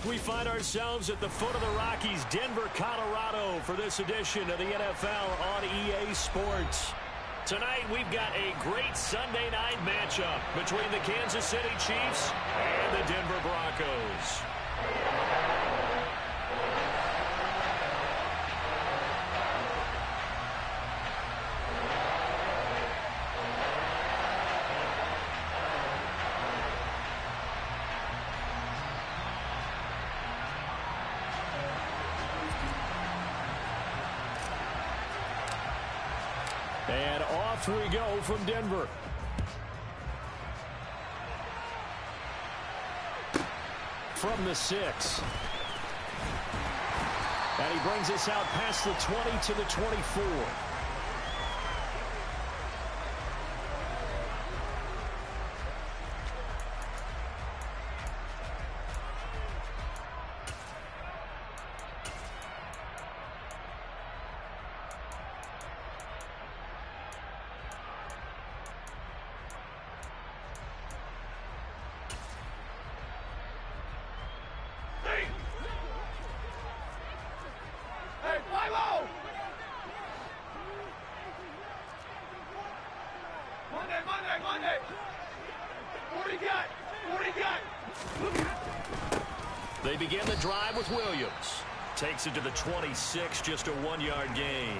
We find ourselves at the foot of the Rockies, Denver, Colorado, for this edition of the NFL on EA Sports. Tonight, we've got a great Sunday night matchup between the Kansas City Chiefs and the Denver Broncos. And off we go from Denver. From the 6. And he brings us out past the 20 to the 24. They begin the drive with Williams. Takes it to the 26, just a 1-yard gain.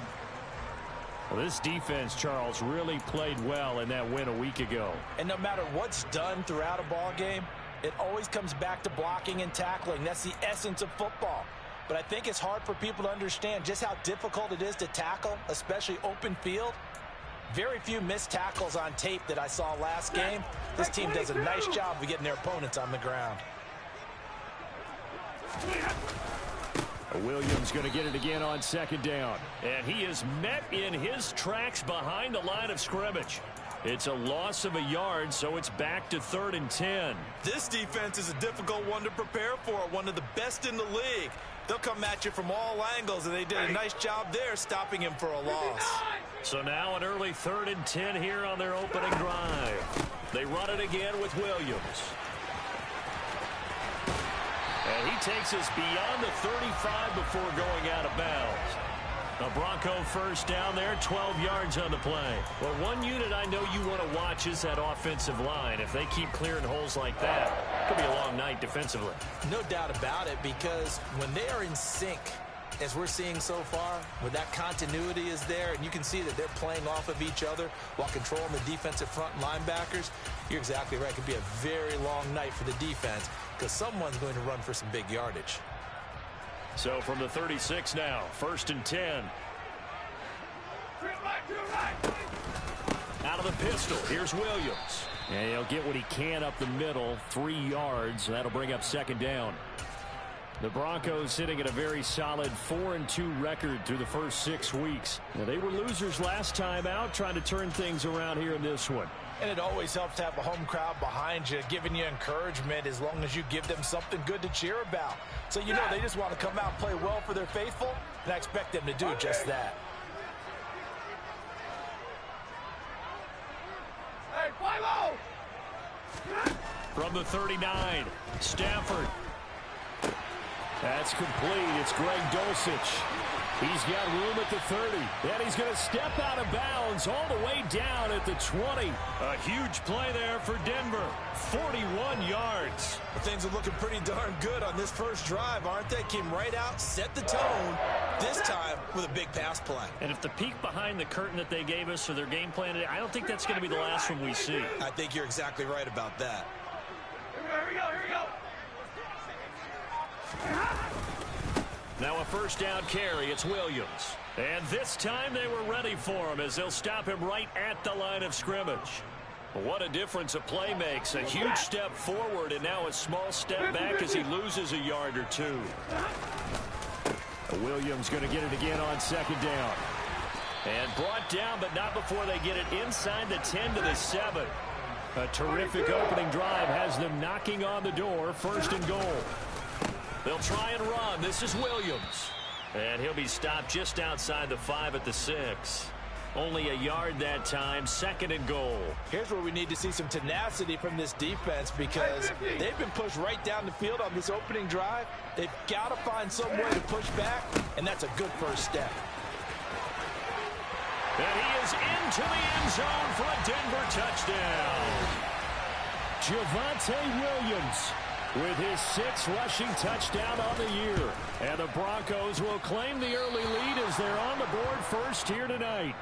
Well, this defense, Charles, really played well in that win a week ago. And no matter what's done throughout a ball game, it always comes back to blocking and tackling. That's the essence of football. But I think it's hard for people to understand just how difficult it is to tackle, especially open field. Very few missed tackles on tape that I saw last game. This team does a nice job of getting their opponents on the ground. Williams going to get it again on second down. And he is met in his tracks behind the line of scrimmage. It's a loss of a yard, so it's back to 3rd and 10. This defense is a difficult one to prepare for, one of the best in the league. They'll come at you from all angles, and they did a nice job there stopping him for a loss. So now an early 3rd and 10 here on their opening drive. They run it again with Williams. And he takes us beyond the 35 before going out of bounds. A Bronco first down there, 12 yards on the play. Well, one unit I know you want to watch is that offensive line. If they keep clearing holes like that, it could be a long night defensively. No doubt about it, because when they are in sync, as we're seeing so far, when that continuity is there, and you can see that they're playing off of each other while controlling the defensive front linebackers, you're exactly right. It could be a very long night for the defense because someone's going to run for some big yardage. So from the 36 now, 1st and 10. Out of the pistol, here's Williams. And he'll get what he can up the middle, 3 yards. That'll bring up 2nd down. The Broncos sitting at a very solid 4-2 record through the first 6 weeks. Now, they were losers last time out, trying to turn things around here in this one. And it always helps to have a home crowd behind you, giving you encouragement as long as you give them something good to cheer about. So you know they just want to come out and play well for their faithful, and I expect them to do just that. Hey, fly low! From the 39, Stafford. That's complete. It's Greg Dulcich. He's got room at the 30. And he's going to step out of bounds all the way down at the 20. A huge play there for Denver. 41 yards. Things are looking pretty darn good on this first drive, aren't they? Came right out, set the tone, this time with a big pass play. And if the peek behind the curtain that they gave us for their game plan today, I don't think that's going to be the last one we see. I think you're exactly right about that. Here we go, here we go. Now a first down carry. It's Williams. And this time they were ready for him as they'll stop him right at the line of scrimmage. What a difference a play makes. A huge step forward and now a small step back as he loses a yard or two. Williams going to get it again on 2nd down. And brought down, but not before they get it inside the 10 to the 7. A terrific opening drive has them knocking on the door. 1st and goal. They'll try and run. This is Williams. And he'll be stopped just outside the 5 at the 6. Only a yard that time, 2nd and goal. Here's where we need to see some tenacity from this defense because they've been pushed right down the field on this opening drive. They've got to find some way to push back, and that's a good first step. And he is into the end zone for a Denver touchdown. Javonte Williams with his 6th rushing touchdown on the year. And the Broncos will claim the early lead as they're on the board first here tonight.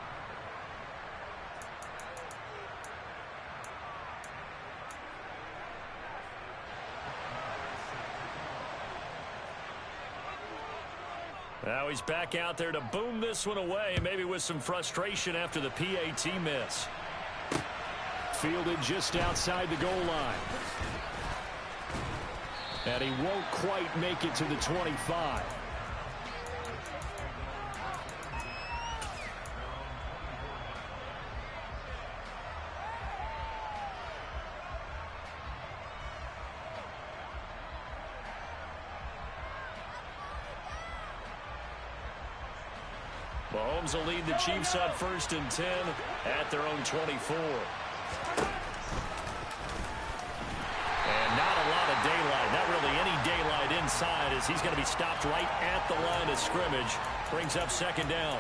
Now he's back out there to boom this one away, maybe with some frustration after the PAT miss. Fielded just outside the goal line. And he won't quite make it to the 25. Mahomes will lead the Chiefs on 1st and 10 at their own 24. And not a lot of daylight, not really any daylight inside as he's going to be stopped right at the line of scrimmage. Brings up 2nd down.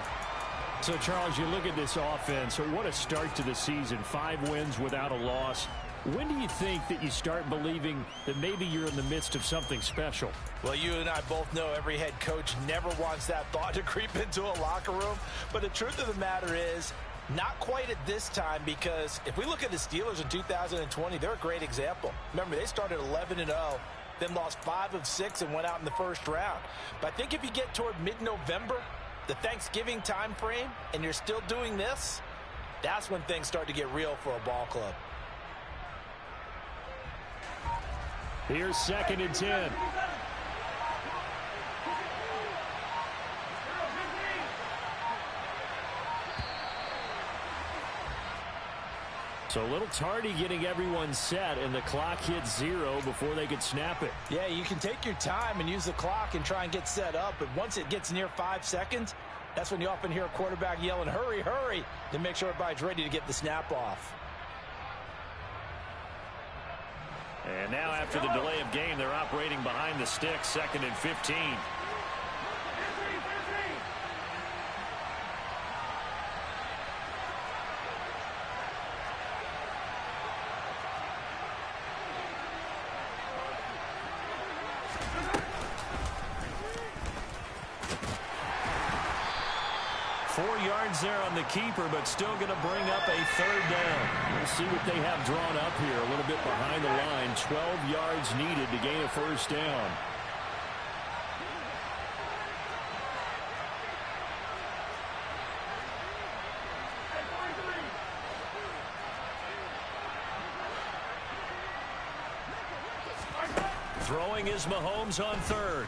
So, Charles, you look at this offense, so what a start to the season. 5 wins without a loss. When do you think that you start believing that maybe you're in the midst of something special? Well, you and I both know every head coach never wants that thought to creep into a locker room. But the truth of the matter is, not quite at this time, because if we look at the Steelers in 2020, they're a great example. Remember, they started 11-0, then lost 5 of 6 and went out in the first round. But I think if you get toward mid-November, the Thanksgiving time frame, and you're still doing this, that's when things start to get real for a ball club. Here's 2nd and 10. So a little tardy getting everyone set, and the clock hits 0 before they could snap it. Yeah, you can take your time and use the clock and try and get set up, but once it gets near 5 seconds, that's when you often hear a quarterback yelling, hurry, hurry, to make sure everybody's ready to get the snap off. And now after the delay of game, they're operating behind the sticks, 2nd and 15. There on the keeper, but still going to bring up a 3rd down. We'll see what they have drawn up here. A little bit behind the line. 12 yards needed to gain a 1st down. Throwing is Mahomes on 3rd.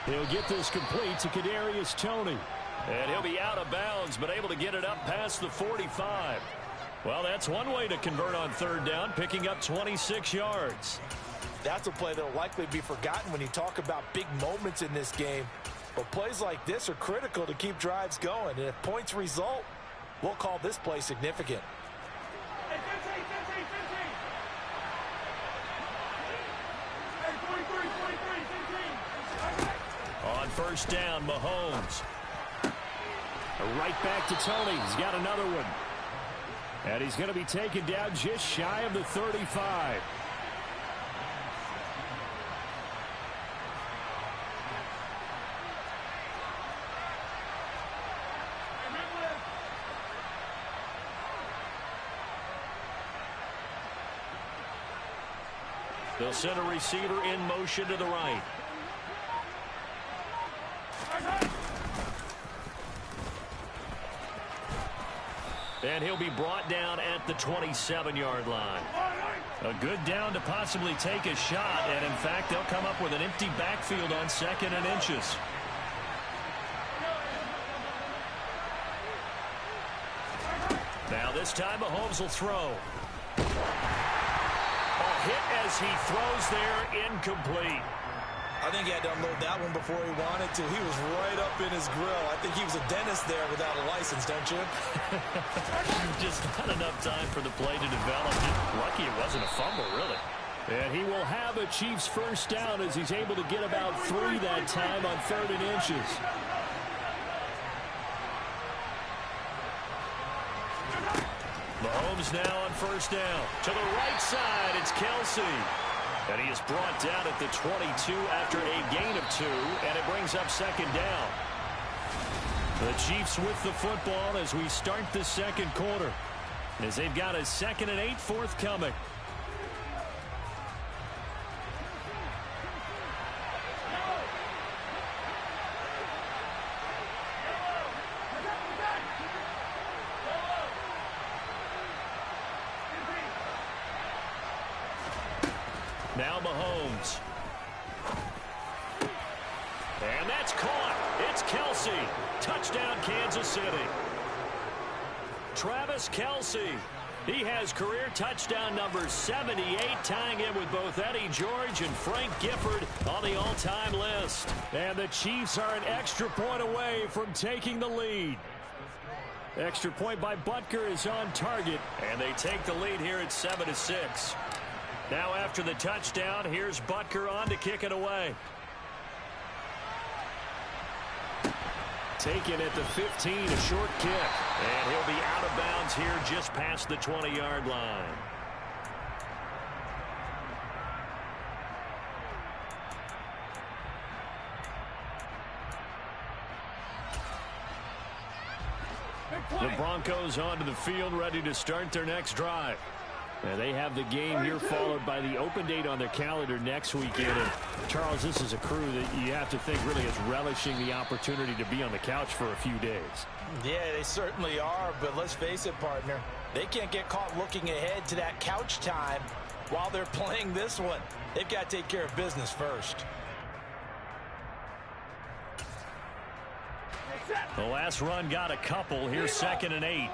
He'll get this complete to Kadarius Toney. And he'll be out of bounds, but able to get it up past the 45. Well, that's one way to convert on 3rd down, picking up 26 yards. That's a play that will likely be forgotten when you talk about big moments in this game. But plays like this are critical to keep drives going. And if points result, we'll call this play significant. On 1st down, Mahomes. Right back to Toney. He's got another one. And he's going to be taken down just shy of the 35. They'll send a receiver in motion to the right. And he'll be brought down at the 27-yard line. A good down to possibly take a shot, and in fact, they'll come up with an empty backfield on 2nd and inches. Now this time, Mahomes will throw. A hit as he throws there, incomplete. I think he had to unload that one before he wanted to. He was right up in his grill. I think he was a dentist there without a license, don't you? Just not enough time for the play to develop. Lucky it wasn't a fumble, really. And he will have a Chiefs first down as he's able to get about 3 that time on 3rd and inches. Mahomes now on first down. To the right side, it's Kelsey. And he is brought down at the 22 after a gain of 2, and it brings up 2nd down. The Chiefs with the football as we start the 2nd quarter, as they've got a 2nd and 8 forthcoming. Now Mahomes. And that's caught. It's Kelsey. Touchdown, Kansas City. Travis Kelsey. He has career touchdown number 78, tying in with both Eddie George and Frank Gifford on the all-time list. And the Chiefs are an extra point away from taking the lead. Extra point by Butker is on target, and they take the lead here at 7-6. Now after the touchdown, here's Butker on to kick it away. Taken at the 15, a short kick. And he'll be out of bounds here just past the 20-yard line. The Broncos onto the field, ready to start their next drive. And they have the game here followed by the open date on their calendar next weekend. And Charles, this is a crew that you have to think really is relishing the opportunity to be on the couch for a few days. Yeah, they certainly are, but let's face it, partner. They can't get caught looking ahead to that couch time while they're playing this one. They've got to take care of business first. The last run got a couple. Here's 2nd and 8.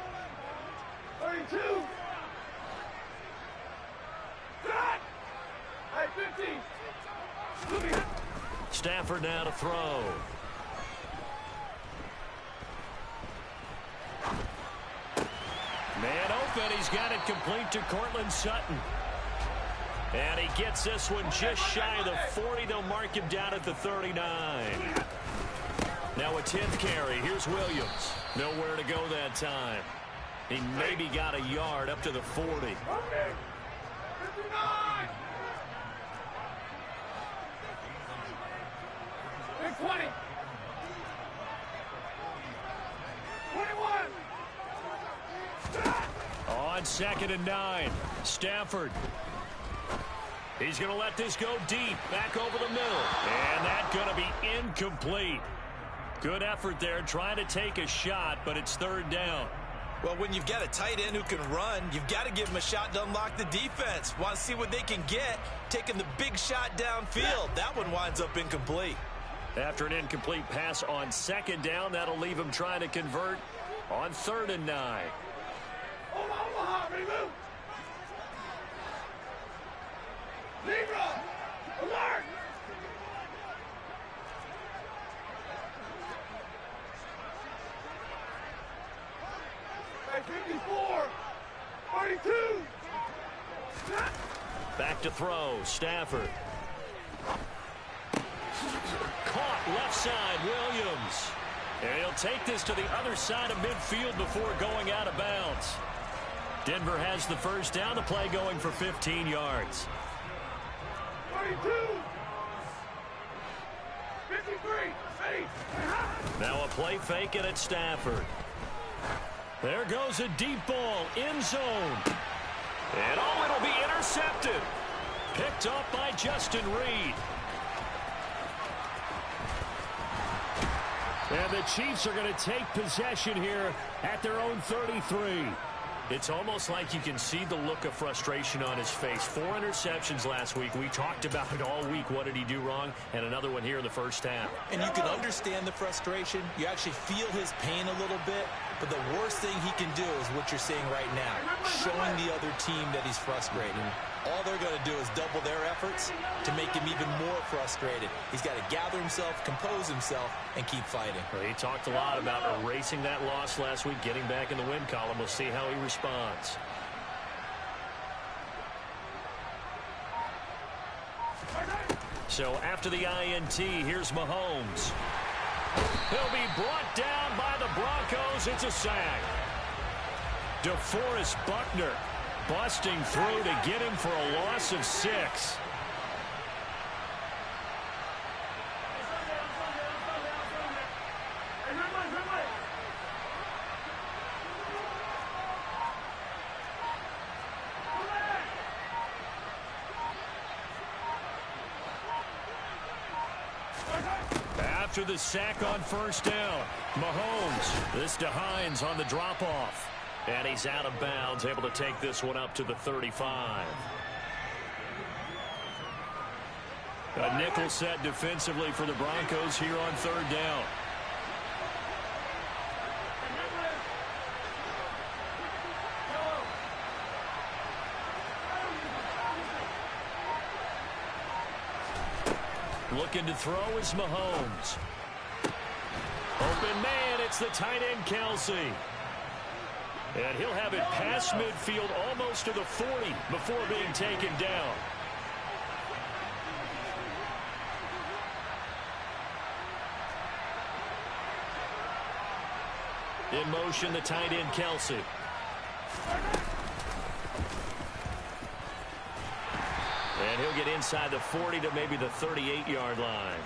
32. Stafford now to throw. Man open. He's got it complete to Cortland Sutton. And he gets this one just shy of the 40. They'll mark him down at the 39. Now a 10th carry. Here's Williams. Nowhere to go that time. He maybe got a yard up to the 40. 59. 20. 21. On 2nd and 9. Stafford. He's going to let this go deep. Back over the middle. And that's going to be incomplete. Good effort there trying to take a shot, but it's 3rd down. Well, when you've got a tight end who can run, you've got to give him a shot to unlock the defense. Want to see what they can get, taking the big shot downfield. That one winds up incomplete. After an incomplete pass on 2nd down, that'll leave him trying to convert on 3rd and 9. Omaha, remove. Libra, alert. Hey, 54, 42. Back to throw, Stafford. Caught left side, Williams. And he'll take this to the other side of midfield before going out of bounds. Denver has the first down. The play going for 15 yards. 32. 53. Ready. Now a play fake and it's Stafford. There goes a deep ball, end zone. And oh, it'll be intercepted. Picked up by Justin Reed. And the Chiefs are going to take possession here at their own 33. It's almost like you can see the look of frustration on his face. 4 interceptions last week. We talked about it all week. What did he do wrong? And another one here in the first half. And you can understand the frustration. You actually feel his pain a little bit. But the worst thing he can do is what you're seeing right now, showing the other team that he's frustrated. all they're going to do is double their efforts to make him even more frustrated. He's got to gather himself, compose himself, and keep fighting. Well, he talked a lot about erasing that loss last week, getting back in the win column. We'll see how he responds. So after the INT, here's Mahomes. He'll be brought down by the Broncos. It's a sack. DeForest Buckner busting through to get him for a loss of 6. After the sack on first down, Mahomes, this to Hines on the drop-off. And he's out of bounds, able to take this one up to the 35. A nickel set defensively for the Broncos here on third down. Looking to throw is Mahomes. Open man, it's the tight end Kelsey. And he'll have it past midfield almost to the 40 before being taken down. In motion, the tight end Kelsey. And he'll get inside the 40 to maybe the 38-yard line.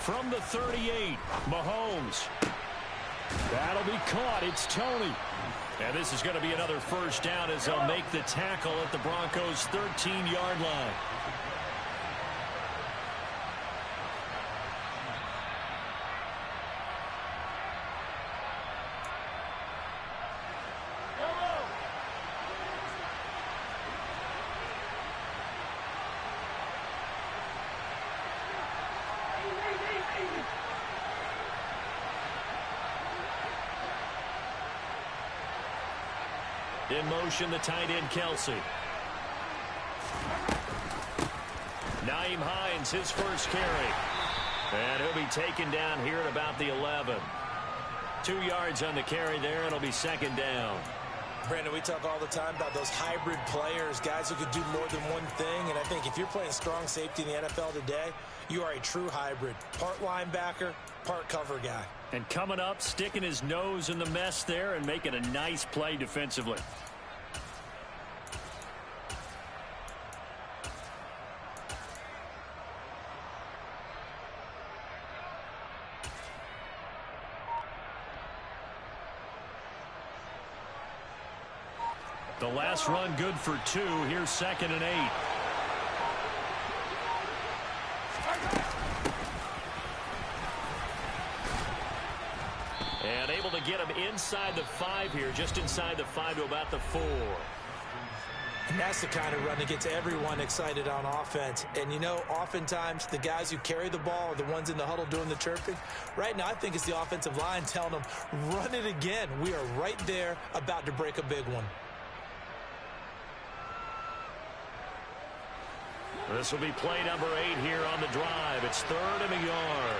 From the 38, Mahomes. That'll be caught. It's Tony. And this is going to be another first down as they'll make the tackle at the Broncos' 13-yard line. In motion, the tight end Kelsey. Nyheim Hines, his first carry. And he'll be taken down here at about the 11. 2 yards on the carry there. It'll be second down. Brandon, we talk all the time about those hybrid players, guys who could do more than one thing. And I think if you're playing strong safety in the NFL today, you are a true hybrid. Part linebacker, part cover guy. And coming up, sticking his nose in the mess there and making a nice play defensively. The last run good for 2. Here's 2nd and 8. And able to get him inside the 5 here, just inside the 5 to about the 4. And that's the kind of run that gets everyone excited on offense. And, you know, oftentimes the guys who carry the ball are the ones in the huddle doing the chirping. Right now, I think it's the offensive line telling them, run it again. We are right there about to break a big one. This will be play number 8 here on the drive. It's 3rd and a yard.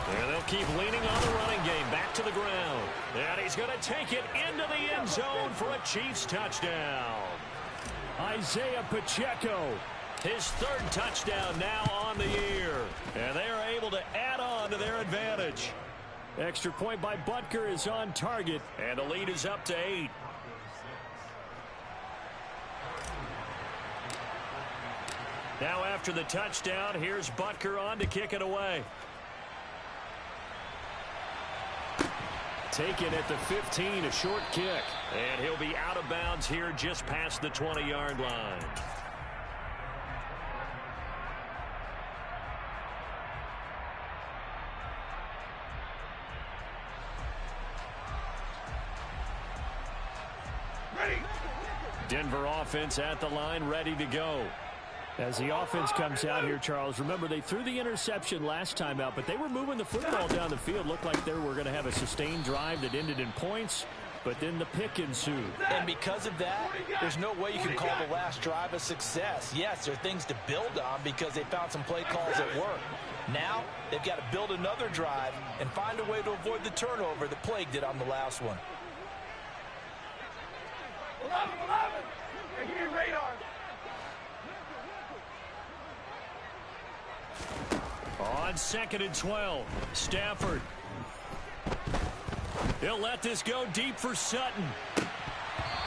And they'll keep leaning on the running game back to the ground. And he's going to take it into the end zone for a Chiefs touchdown. Isaiah Pacheco, his 3rd touchdown now on the year. And they are able to add on to their advantage. Extra point by Butker is on target. And the lead is up to 8. Now after the touchdown, here's Butker on to kick it away. Taken at the 15, a short kick. And he'll be out of bounds here just past the 20-yard line. Ready. Denver offense at the line, ready to go. As the offense comes out here, Charles, remember they threw the interception last time out, but they were moving the football down the field. Looked like they were going to have a sustained drive that ended in points, but then the pick ensued. And because of that, there's no way you can call the last drive a success. Yes, there are things to build on because they found some play calls that work. Now, they've got to build another drive and find a way to avoid the turnover that plagued it on the last one. 11. Hey, give me radar. On 2nd and 12, Stafford. He'll let this go deep for Sutton.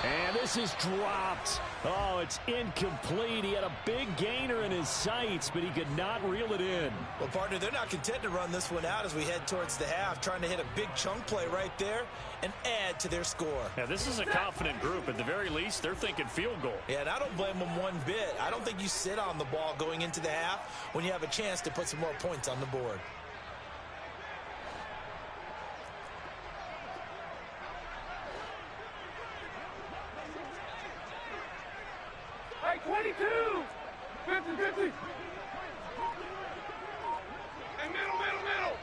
And this is dropped. Oh, it's incomplete. He had a big gainer in his sights, but he could not reel it in. Well, partner, they're not content to run this one out as we head towards the half, trying to hit a big chunk play right there and add to their score. Now, this is a confident group. At the very least, they're thinking field goal. Yeah, and I don't blame them one bit. I don't think you sit on the ball going into the half when you have a chance to put some more points on the board. Hey, 22. 50. Hey, middle.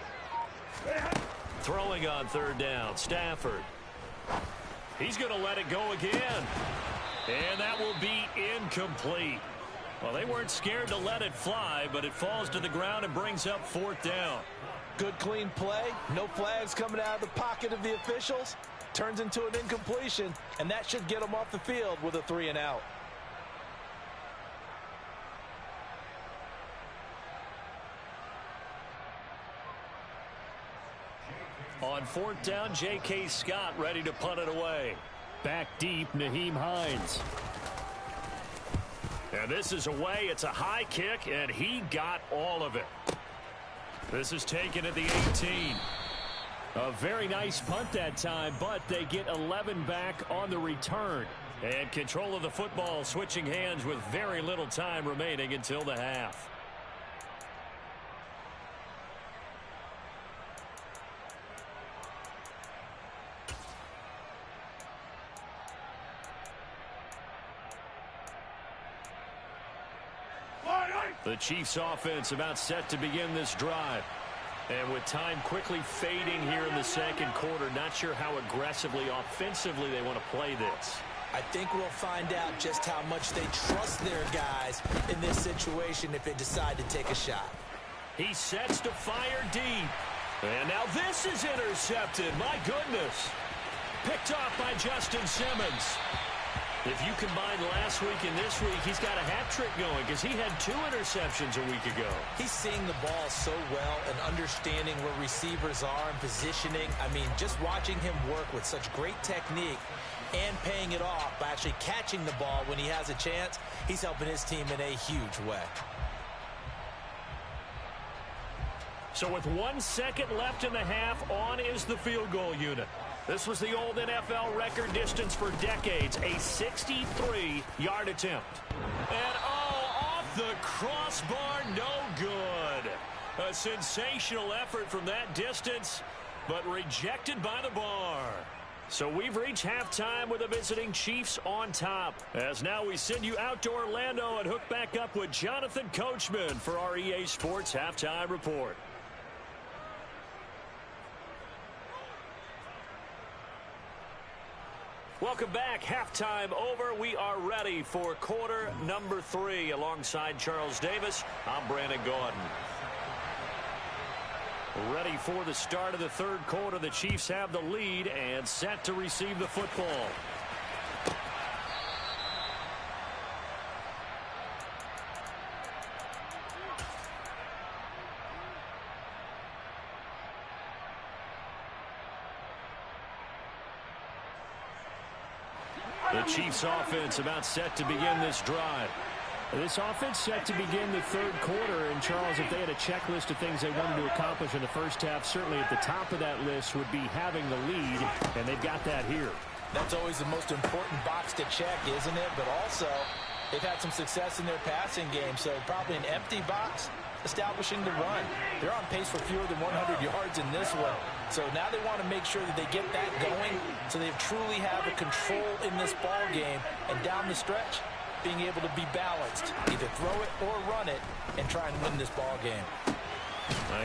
Throwing on 3rd down, Stafford. He's going to let it go again. And that will be incomplete. Well, they weren't scared to let it fly, but it falls to the ground and brings up 4th down. Good, clean play. No flags coming out of the pocket of the officials. Turns into an incompletion, and that should get them off the field with a 3-and-out. On 4th down, J.K. Scott ready to punt it away. Back deep, Nyheim Hines. And this is away. It's a high kick, and he got all of it. This is taken at the 18. A very nice punt that time, but they get 11 back on the return. And control of the football switching hands with very little time remaining until the half. The Chiefs offense about set to begin this drive. And with time quickly fading here in the 2nd quarter, not sure how aggressively, offensively they want to play this. I think we'll find out just how much they trust their guys in this situation if they decide to take a shot. He sets to fire deep. And now this is intercepted. My goodness. Picked off by Justin Simmons. If you combine last week and this week, he's got a hat trick going because he had 2 interceptions a week ago. He's seeing the ball so well and understanding where receivers are and positioning. I mean, just watching him work with such great technique and paying it off by actually catching the ball when he has a chance, he's helping his team in a huge way. So with 1 second left in the half, on is the field goal unit. This was the old NFL record distance for decades, a 63-yard attempt. And off the crossbar, no good. A sensational effort from that distance, but rejected by the bar. So we've reached halftime with the visiting Chiefs on top. As now we send you out to Orlando and hook back up with Jonathan Coachman for our EA Sports Halftime Report. Welcome back. Halftime over. We are ready for quarter number 3. Alongside Charles Davis, I'm Brandon Gaudin. Ready for the start of the 3rd quarter. The Chiefs have the lead and set to receive the football. The Chiefs offense about set to begin this drive. This offense set to begin the 3rd quarter. And, Charles, if they had a checklist of things they wanted to accomplish in the first half, certainly at the top of that list would be having the lead, and they've got that here. That's always the most important box to check, isn't it? But also, they've had some success in their passing game, so probably an empty box establishing the run. They're on pace for fewer than 100 yards in this one. So now they want to make sure that they get that going so they truly have a control in this ball game. And down the stretch, being able to be balanced. Either throw it or run it and try and win this ball game.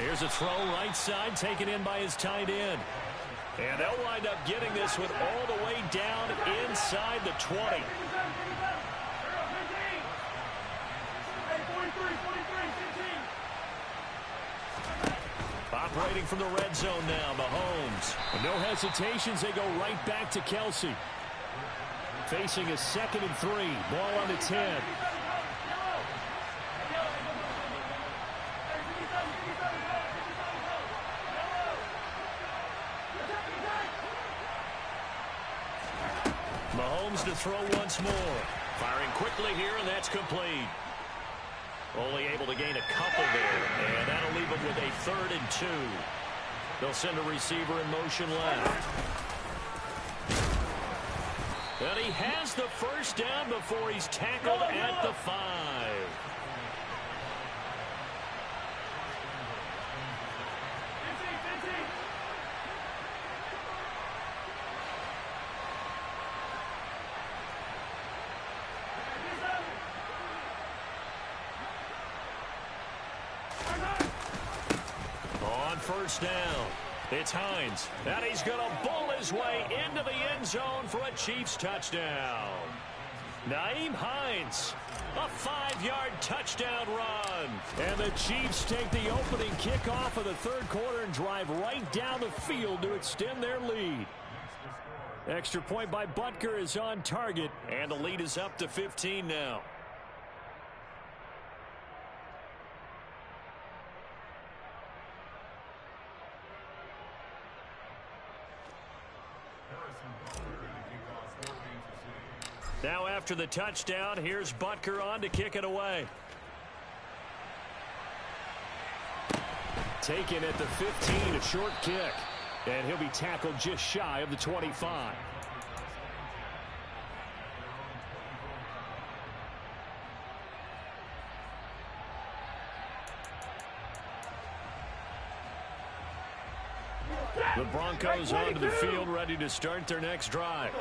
Here's a throw right side taken in by his tight end. And they'll wind up getting this one all the way down inside the 20. Operating from the red zone now, Mahomes. No hesitations, they go right back to Kelsey. Facing a 2nd and 3, ball on the 10. Mahomes to throw once more. Firing quickly here, and that's complete. Only able to gain a couple there, and that'll leave him with a 3rd and 2. They'll send a receiver in motion left. And he has the first down before he's tackled at the 5. On first down, it's Hines. And he's going to bull his way into the end zone for a Chiefs touchdown. Nyheim Hines, a 5-yard touchdown run. And the Chiefs take the opening kickoff of the 3rd quarter and drive right down the field to extend their lead. Extra point by Butker is on target, and the lead is up to 15 now. Now after the touchdown, here's Butker on to kick it away. Taken at the 15, a short kick. And he'll be tackled just shy of the 25. The Broncos onto the field, ready to start their next drive.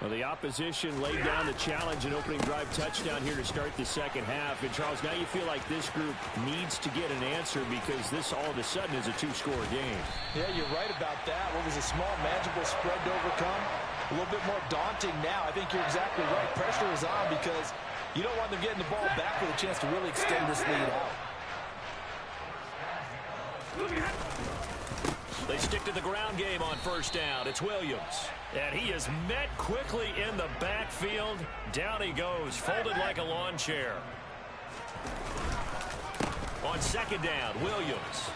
Well, the opposition laid down the challenge, an opening drive touchdown here to start the 2nd half. And, Charles, now you feel like this group needs to get an answer because this all of a sudden is a 2-score game. Yeah, you're right about that. What was a small, manageable spread to overcome? A little bit more daunting now. I think you're exactly right. Pressure is on because you don't want them getting the ball back with a chance to really extend this lead out. They stick to the ground game on first down. It's Williams. And he is met quickly in the backfield. Down he goes, folded like a lawn chair. On 2nd down, Williams.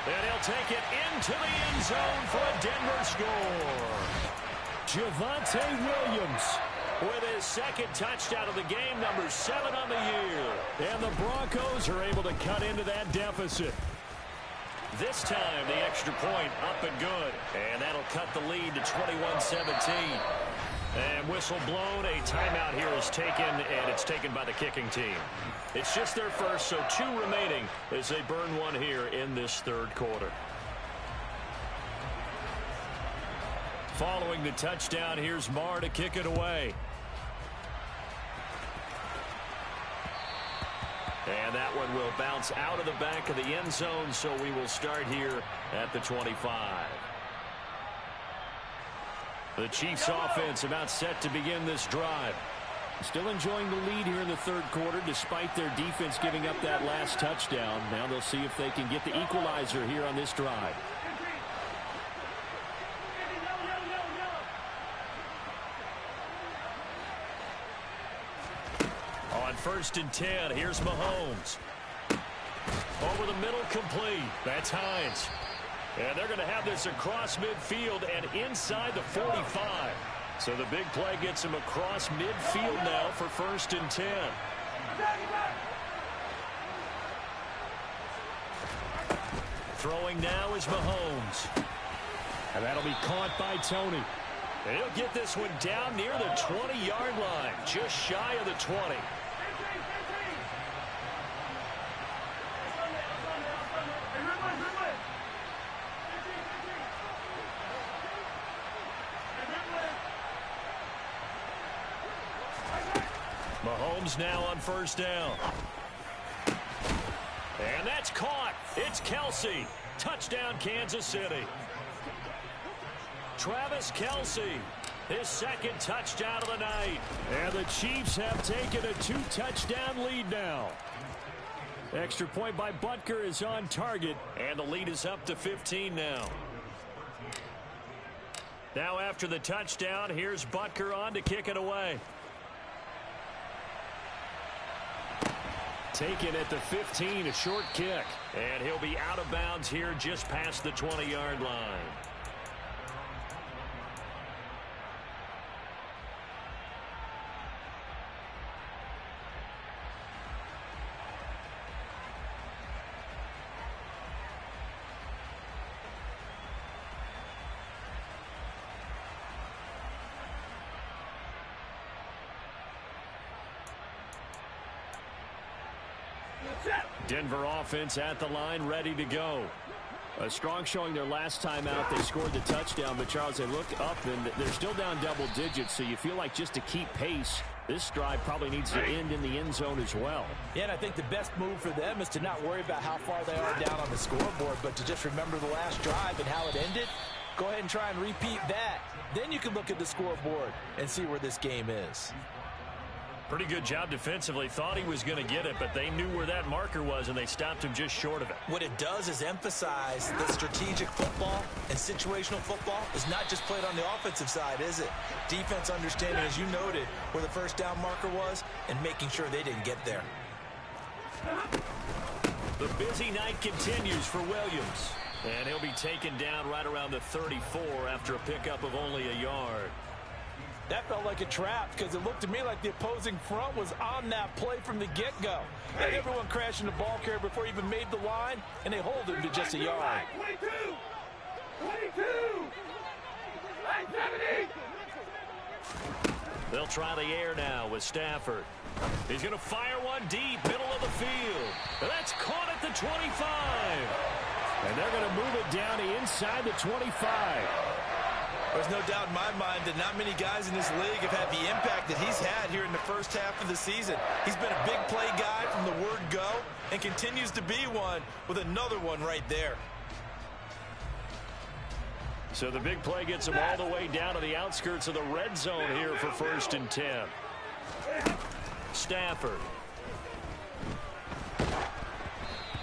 And he'll take it into the end zone for a Denver score. Javonte Williams with his 2nd touchdown of the game, number 7 on the year. And the Broncos are able to cut into that deficit. This time, the extra point up and good. And that'll cut the lead to 21-17. And whistle blown. A timeout here is taken, and it's taken by the kicking team. It's just their first, so 2 remaining as they burn one here in this 3rd quarter. Following the touchdown, here's Lamar to kick it away. And that one will bounce out of the back of the end zone, so we will start here at the 25. The Chiefs offense about set to begin this drive. Still enjoying the lead here in the 3rd quarter despite their defense giving up that last touchdown. Now they'll see if they can get the equalizer here on this drive. On 1st and 10, here's Mahomes. Over the middle, complete. That's Hines. And they're going to have this across midfield and inside the 45. So the big play gets him across midfield now for 1st and 10. Throwing now is Mahomes. And that'll be caught by Tony. And he'll get this one down near the 20-yard line, just shy of the 20. Mahomes now on first down. And that's caught. It's Kelce. Touchdown, Kansas City. Travis Kelce, his second touchdown of the night. And the Chiefs have taken a 2-touchdown lead now. Extra point by Butker is on target, and the lead is up to 15 now. Now after the touchdown, here's Butker on to kick it away. Taken at the 15, a short kick. And he'll be out of bounds here just past the 20-yard line. Denver offense at the line, ready to go. A strong showing their last time out. They scored the touchdown, but Charles, they look up and they're still down double digits, so you feel like just to keep pace, this drive probably needs to end in the end zone as well. Yeah, and I think the best move for them is to not worry about how far they are down on the scoreboard, but to just remember the last drive and how it ended. Go ahead and try and repeat that. Then you can look at the scoreboard and see where this game is. Pretty good job defensively. Thought he was going to get it, but they knew where that marker was, and they stopped him just short of it. What it does is emphasize that strategic football and situational football is not just played on the offensive side, is it? Defense understanding, as you noted, where the first down marker was and making sure they didn't get there. The busy night continues for Williams, and he'll be taken down right around the 34 after a pickup of only a yard. That felt like a trap because it looked to me like the opposing front was on that play from the get-go. Had everyone crashing the ball carrier before he even made the line, and they hold him to just a yard. 22! 22! 70! They'll try the air now with Stafford. He's going to fire one deep, middle of the field. And that's caught at the 25. And they're going to move it down to inside the 25. There's no doubt in my mind that not many guys in this league have had the impact that he's had here in the first half of the season. He's been a big play guy from the word go and continues to be one with another one right there. So the big play gets him all the way down to the outskirts of the red zone here for 1st and 10. Stafford.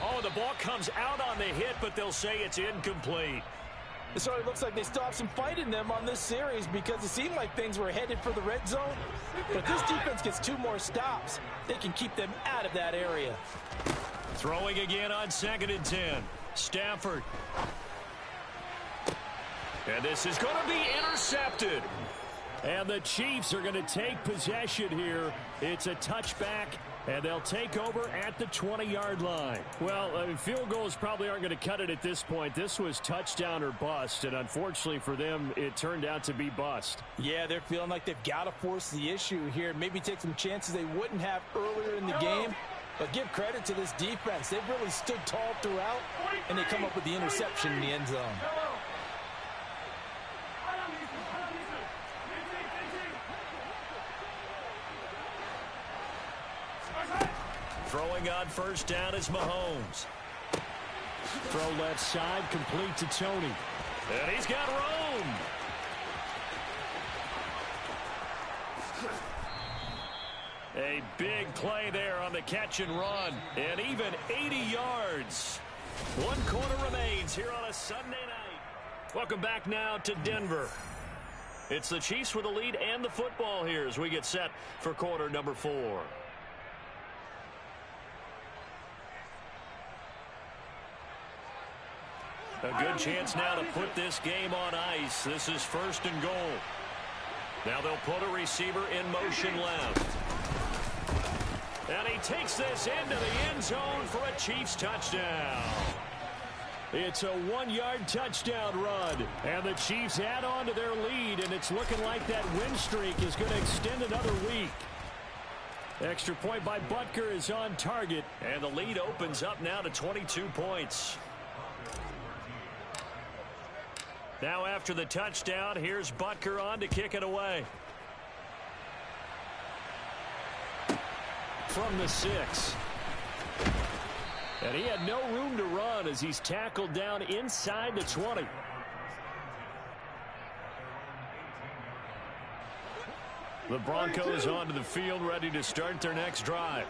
Oh, the ball comes out on the hit, but they'll say it's incomplete. It certainly looks like they still have some fight in them on this series because it seemed like things were headed for the red zone. But if this defense gets 2 more stops, they can keep them out of that area. Throwing again on 2nd and 10. Stafford. And this is going to be intercepted. And the Chiefs are going to take possession here. It's a touchback, and they'll take over at the 20-yard line. Well, field goals probably aren't going to cut it at this point. This was touchdown or bust, and unfortunately for them, it turned out to be bust. Yeah, they're feeling like they've got to force the issue here. Maybe take some chances they wouldn't have earlier in the game. But give credit to this defense. They've really stood tall throughout, and they come up with the interception in the end zone. Throwing on first down is Mahomes. Throw left side, complete to Tony. And he's got room. A big play there on the catch and run. And even 80 yards. 1 quarter remains here on a Sunday night. Welcome back now to Denver. It's the Chiefs with the lead and the football here as we get set for quarter number 4. A good chance now to put this game on ice. This is 1st and goal. Now they'll put a receiver in motion left. And he takes this into the end zone for a Chiefs touchdown. It's a 1-yard touchdown run. And the Chiefs add on to their lead, and it's looking like that win streak is going to extend another week. Extra point by Butker is on target, and the lead opens up now to 22 points. Now after the touchdown, here's Butker on to kick it away. from the 6. And he had no room to run as he's tackled down inside the 20. The Broncos onto the field, ready to start their next drive.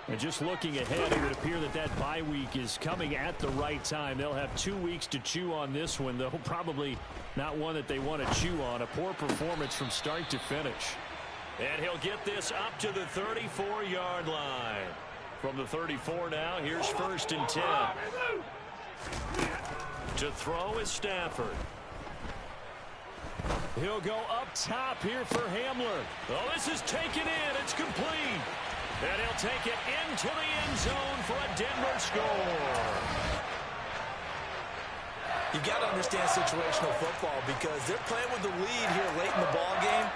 And just looking ahead, it would appear that that bye week is coming at the right time. They'll have 2 weeks to chew on this one, though probably not one that they want to chew on. A poor performance from start to finish. And he'll get this up to the 34-yard line. From the 34 now, here's 1st and 10. To throw is Stafford. He'll go up top here for Hamler. Oh, this is taken in. It's complete. And he'll take it into the end zone for a Denver score. You got to understand situational football because they're playing with the lead here late in the ball game.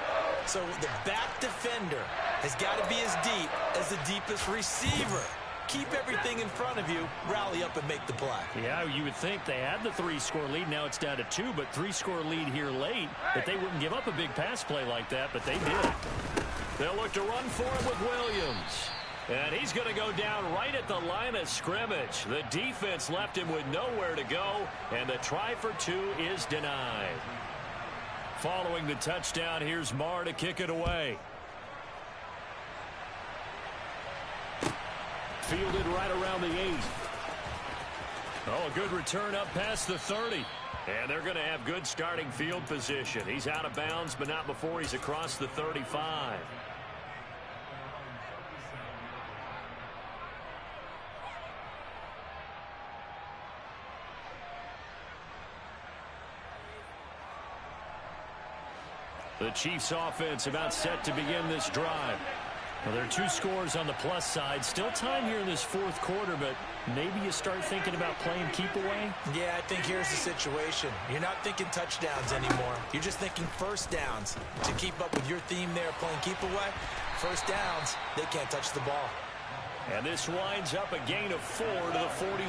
So the back defender has got to be as deep as the deepest receiver. Keep everything in front of you, rally up and make the play. Yeah, you would think they had the 3-score lead. Now it's down to 2, but 3-score lead here late. That they wouldn't give up a big pass play like that, but they did. They'll look to run for him with Williams. And he's going to go down right at the line of scrimmage. The defense left him with nowhere to go, and the try for 2 is denied. Following the touchdown, here's Lamar to kick it away. Fielded right around the 8. Oh, a good return up past the 30. And they're going to have good starting field position. He's out of bounds, but not before he's across the 35. The Chiefs offense about set to begin this drive. Well, there are 2 scores on the plus side. Still time here in this 4th quarter, but maybe you start thinking about playing keep away? Yeah, I think here's the situation. You're not thinking touchdowns anymore. You're just thinking first downs. To keep up with your theme there, playing keep away, first downs, they can't touch the ball. And this winds up a gain of 4 to the 41.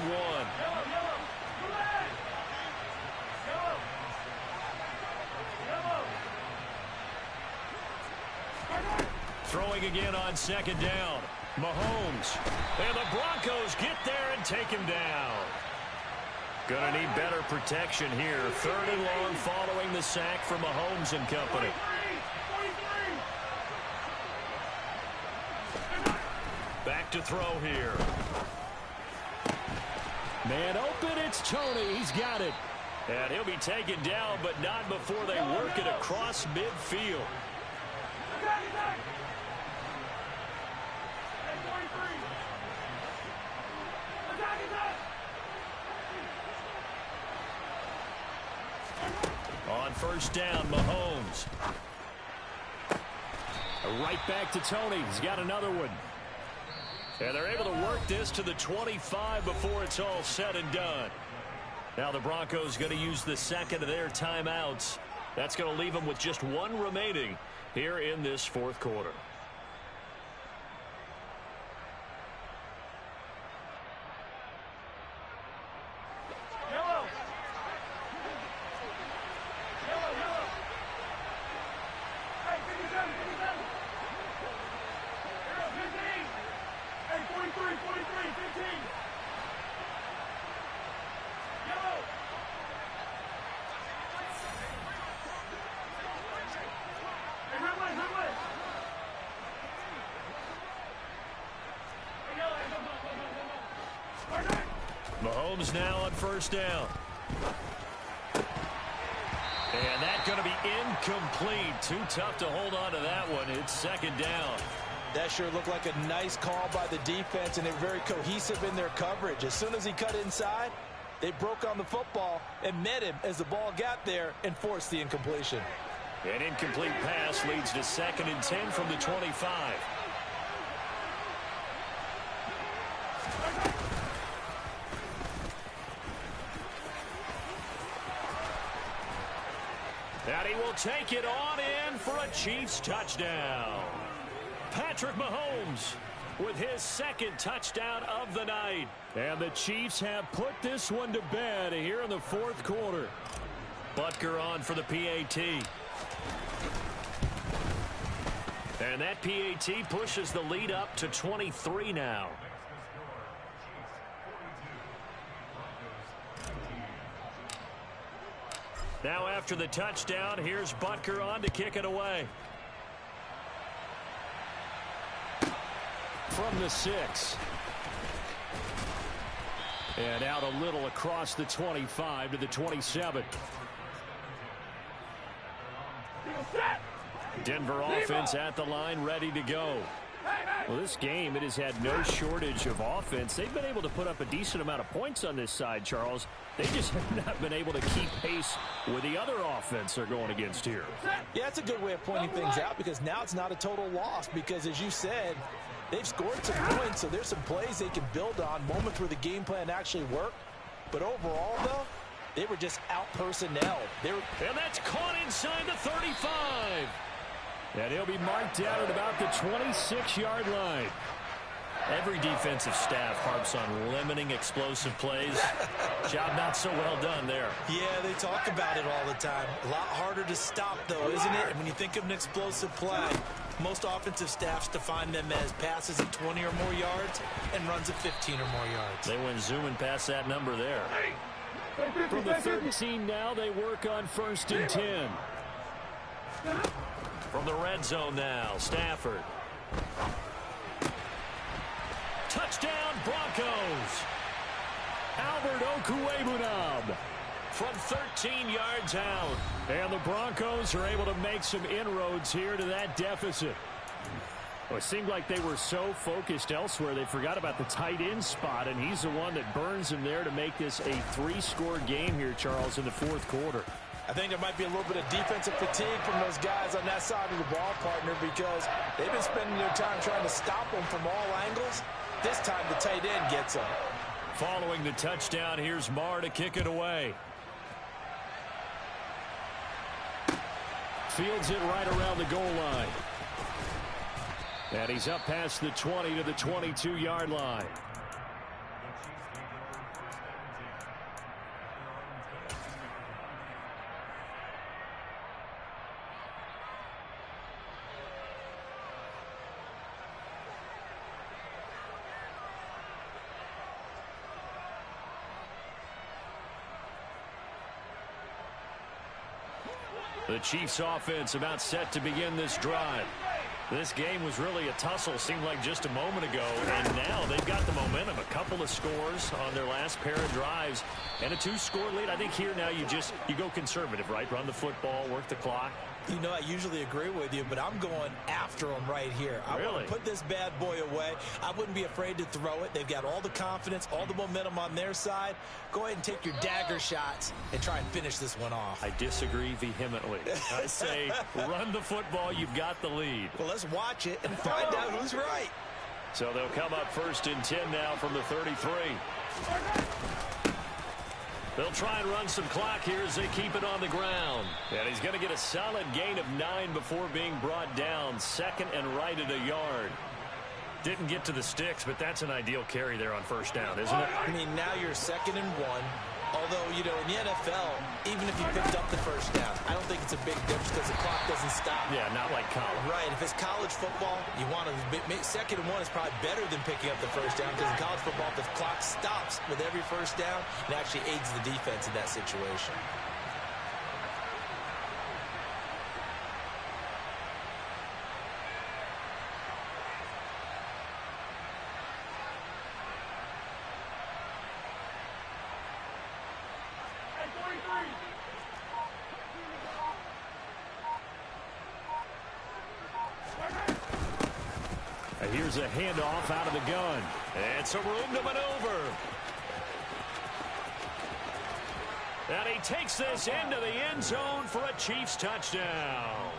Throwing again on 2nd down. Mahomes. And the Broncos get there and take him down. Gonna need better protection here. 3rd and long following the sack from Mahomes and company. Back to throw here. Man open, it's Tony. He's got it. And he'll be taken down, but not before they work it across midfield. On 1st down, Mahomes. Right back to Tony. He's got another one. And they're able to work this to the 25 before it's all said and done. Now the Broncos going to use the 2nd of their timeouts. That's going to leave them with just 1 remaining here in this 4th quarter. Mahomes now on 1st down. And that's going to be incomplete. Too tough to hold on to that one. It's 2nd down. That sure looked like a nice call by the defense, and they're very cohesive in their coverage. As soon as he cut inside, they broke on the football and met him as the ball got there and forced the incompletion. An incomplete pass leads to 2nd and 10 from the 25. And he will take it on in for a Chiefs touchdown. Patrick Mahomes with his 2nd touchdown of the night. And the Chiefs have put this one to bed here in the 4th quarter. Butker on for the PAT. And that PAT pushes the lead up to 23 now. Now after the touchdown, here's Butker on to kick it away. From the 6. And out a little across the 25 to the 27. Denver offense at the line, ready to go. Well, this game, it has had no shortage of offense. They've been able to put up a decent amount of points on this side, Charles. They just have not been able to keep pace with the other offense they're going against here. Yeah, that's a good way of pointing things out, because now it's not a total loss, because as you said, they've scored some points, so there's some plays they can build on, moments where the game plan actually worked. But overall, though, they were just out-personnel. And that's caught inside the 35. And he'll be marked down at about the 26-yard line. Every defensive staff harps on limiting explosive plays. Job not so well done there. Yeah, they talk about it all the time. A lot harder to stop, though, isn't it? And when you think of an explosive play, most offensive staffs define them as passes of 20 or more yards and runs of 15 or more yards. They went zooming past that number there. From the 13 now, they work on 1st and 10. From the red zone now, Stafford. Touchdown, Broncos. Albert Okwuegbunam from 13 yards out. And the Broncos are able to make some inroads here to that deficit. Well, it seemed like they were so focused elsewhere, they forgot about the tight end spot, and he's the one that burns him there to make this a 3-score game here, Charles, in the 4th quarter. I think there might be a little bit of defensive fatigue from those guys on that side of the ball, partner, because they've been spending their time trying to stop them from all angles. This time the tight end gets them. Following the touchdown, here's Lamar to kick it away. Fields it right around the goal line. And he's up past the 20 to the 22-yard line. The Chiefs offense about set to begin this drive. This game was really a tussle, seemed like just a moment ago, and now they've got the momentum. A couple of scores on their last pair of drives and a 2-score lead. I think here now you go conservative, right? Run the football, work the clock. You know, I usually agree with you, but I'm going after them right here. I want to put this bad boy away. I wouldn't be afraid to throw it. They've got all the confidence, all the momentum on their side. Go ahead and take your dagger shots and try and finish this one off. I disagree vehemently. I say run the football. You've got the lead. Well, let's watch it and find out who's right. So they'll come up 1st and 10 now from the 33. They'll try and run some clock here as they keep it on the ground. And he's going to get a solid gain of 9 before being brought down. 2nd and right at a yard. Didn't get to the sticks, but that's an ideal carry there on 1st down, isn't it? I mean, now you're 2nd and 1. Although, you know, in the NFL, even if you picked up the 1st down, I don't think it's a big difference because the clock doesn't stop. Yeah, not like college. Right. If it's college football, you want to 2nd and 1 is probably better than picking up the 1st down, because in college football, the clock stops with every 1st down. It actually aids the defense in that situation. Here's a handoff out of the gun. And some room to maneuver. And he takes this into the end zone for a Chiefs touchdown.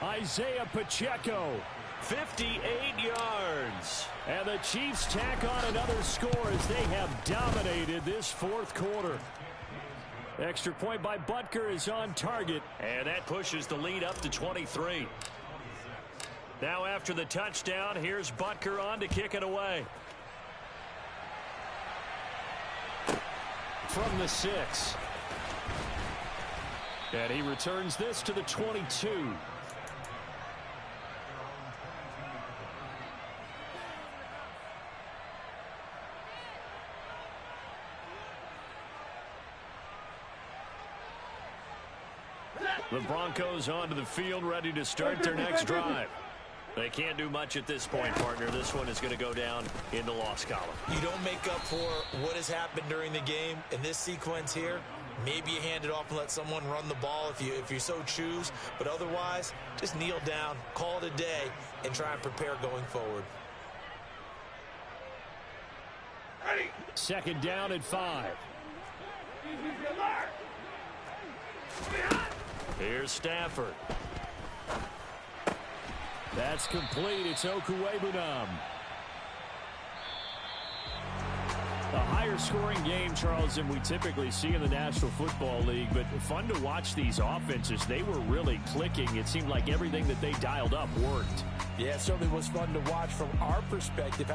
Isaiah Pacheco, 58 yards. And the Chiefs tack on another score as they have dominated this 4th quarter. Extra point by Butker is on target. And that pushes the lead up to 23. Now after the touchdown, here's Butker on to kick it away. From the 6. And he returns this to the 22. The Broncos onto the field, ready to start their next drive. They can't do much at this point, partner. This one is going to go down in the loss column. You don't make up for what has happened during the game. In this sequence here, maybe you hand it off and let someone run the ball if you so choose. But otherwise, just kneel down, call it a day, and try and prepare going forward. Ready. Second down at 5. Lamar. Here's Stafford. That's complete. It's Okuwebunam. A higher scoring game, Charles, than we typically see in the National Football League, but fun to watch these offenses. They were really clicking. It seemed like everything that they dialed up worked. Yeah, it certainly was fun to watch from our perspective.